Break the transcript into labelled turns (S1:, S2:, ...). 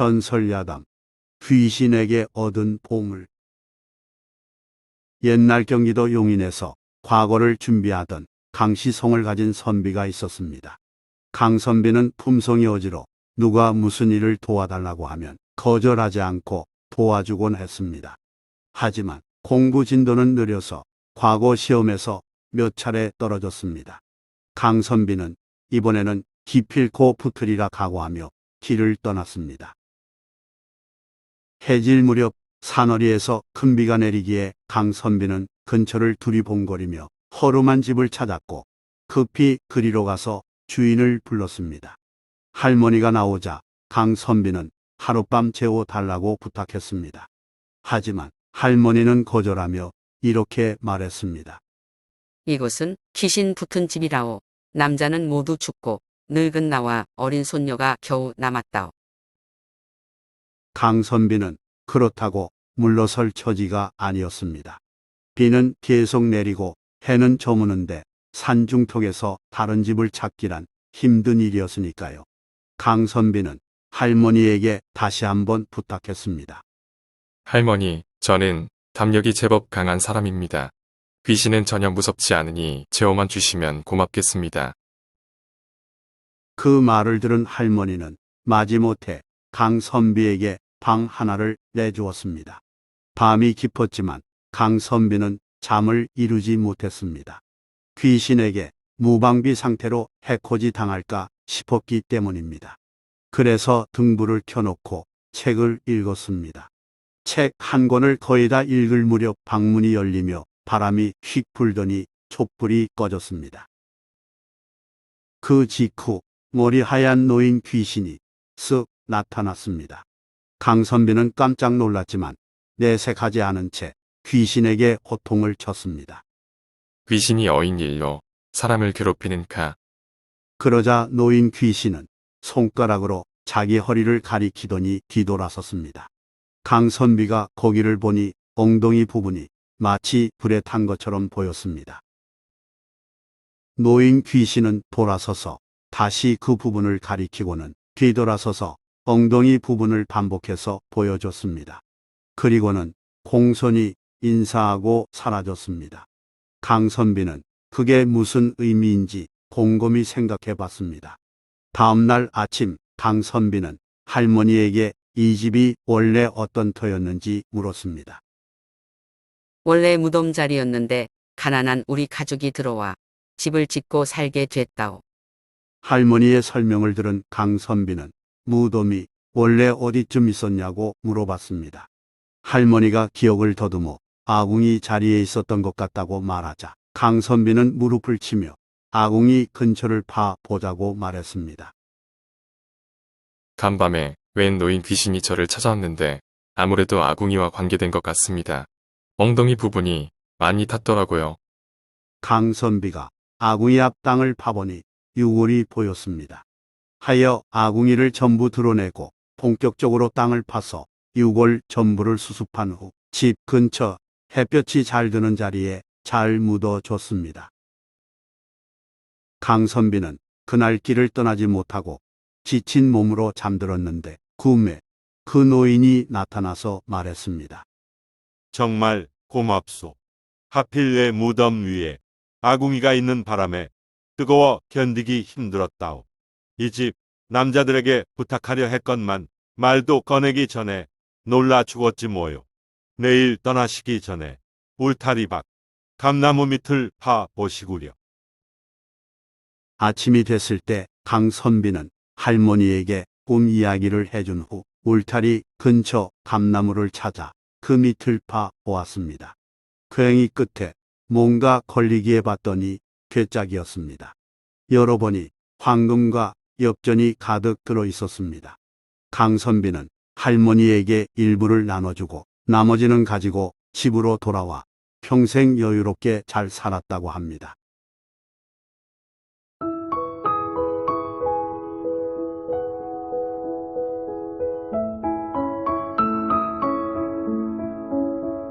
S1: 전설야담, 귀신에게 얻은 보물. 옛날 경기도 용인에서 과거를 준비하던 강시성을 가진 선비가 있었습니다. 강선비는 품성이 어지러 누가 무슨 일을 도와달라고 하면 거절하지 않고 도와주곤 했습니다. 하지만 공부 진도는 느려서 과거 시험에서 몇 차례 떨어졌습니다. 강선비는 이번에는 기필코 붙으리라 각오하며 길을 떠났습니다. 해질 무렵 산허리에서 큰 비가 내리기에 강선비는 근처를 두리번거리며 허름한 집을 찾았고 급히 그리로 가서 주인을 불렀습니다. 할머니가 나오자 강선비는 하룻밤 재워달라고 부탁했습니다. 하지만 할머니는 거절하며 이렇게 말했습니다.
S2: 이곳은 귀신 붙은 집이라오. 남자는 모두 죽고 늙은 나와 어린 손녀가 겨우 남았다오.
S1: 강선비는 그렇다고 물러설 처지가 아니었습니다. 비는 계속 내리고 해는 저무는데 산중턱에서 다른 집을 찾기란 힘든 일이었으니까요. 강선비는 할머니에게 다시 한번 부탁했습니다.
S3: 할머니, 저는 담력이 제법 강한 사람입니다. 귀신은 전혀 무섭지 않으니 재워만 주시면 고맙겠습니다.
S1: 그 말을 들은 할머니는 마지못해 강선비에게 방 하나를 내주었습니다. 밤이 깊었지만 강선비는 잠을 이루지 못했습니다. 귀신에게 무방비 상태로 해코지 당할까 싶었기 때문입니다. 그래서 등불을 켜놓고 책을 읽었습니다. 책 한 권을 거의 다 읽을 무렵 방문이 열리며 바람이 휙 불더니 촛불이 꺼졌습니다. 그 직후 머리 하얀 노인 귀신이 쓱 나타났습니다. 강선비는 깜짝 놀랐지만 내색하지 않은 채 귀신에게 호통을 쳤습니다.
S3: 귀신이 어인 일로 사람을 괴롭히는 카.
S1: 그러자 노인 귀신은 손가락으로 자기 허리를 가리키더니 뒤돌아섰습니다. 강선비가 거기를 보니 엉덩이 부분이 마치 불에 탄 것처럼 보였습니다. 노인 귀신은 돌아서서 다시 그 부분을 가리키고는 뒤돌아서서 엉덩이 부분을 반복해서 보여줬습니다. 그리고는 공손히 인사하고 사라졌습니다. 강선비는 그게 무슨 의미인지 곰곰이 생각해 봤습니다. 다음 날 아침 강선비는 할머니에게 이 집이 원래 어떤 터였는지 물었습니다.
S2: 원래 무덤 자리였는데 가난한 우리 가족이 들어와 집을 짓고 살게 됐다오.
S1: 할머니의 설명을 들은 강선비는 무덤이 원래 어디쯤 있었냐고 물어봤습니다. 할머니가 기억을 더듬어 아궁이 자리에 있었던 것 같다고 말하자 강선비는 무릎을 치며 아궁이 근처를 파 보자고 말했습니다.
S3: 간밤에 웬 노인 귀신이 저를 찾아왔는데 아무래도 아궁이와 관계된 것 같습니다. 엉덩이 부분이 많이 탔더라고요.
S1: 강선비가 아궁이 앞 땅을 파보니 유골이 보였습니다. 하여 아궁이를 전부 드러내고 본격적으로 땅을 파서 유골 전부를 수습한 후 집 근처 햇볕이 잘 드는 자리에 잘 묻어줬습니다. 강선비는 그날 길을 떠나지 못하고 지친 몸으로 잠들었는데 꿈에 그 노인이 나타나서 말했습니다.
S4: 정말 고맙소. 하필 내 무덤 위에 아궁이가 있는 바람에 뜨거워 견디기 힘들었다오. 이 집 남자들에게 부탁하려 했건만 말도 꺼내기 전에 놀라 죽었지 뭐요. 내일 떠나시기 전에 울타리 밖 감나무 밑을 파 보시구려.
S1: 아침이 됐을 때 강선비는 할머니에게 꿈 이야기를 해준 후 울타리 근처 감나무를 찾아 그 밑을 파 보았습니다. 괭이 끝에 뭔가 걸리기에 봤더니 괴짝이었습니다. 열어보니 황금과 엽전이 가득 들어 있었습니다. 강선비는 할머니에게 일부를 나눠주고 나머지는 가지고 집으로 돌아와 평생 여유롭게 잘 살았다고 합니다.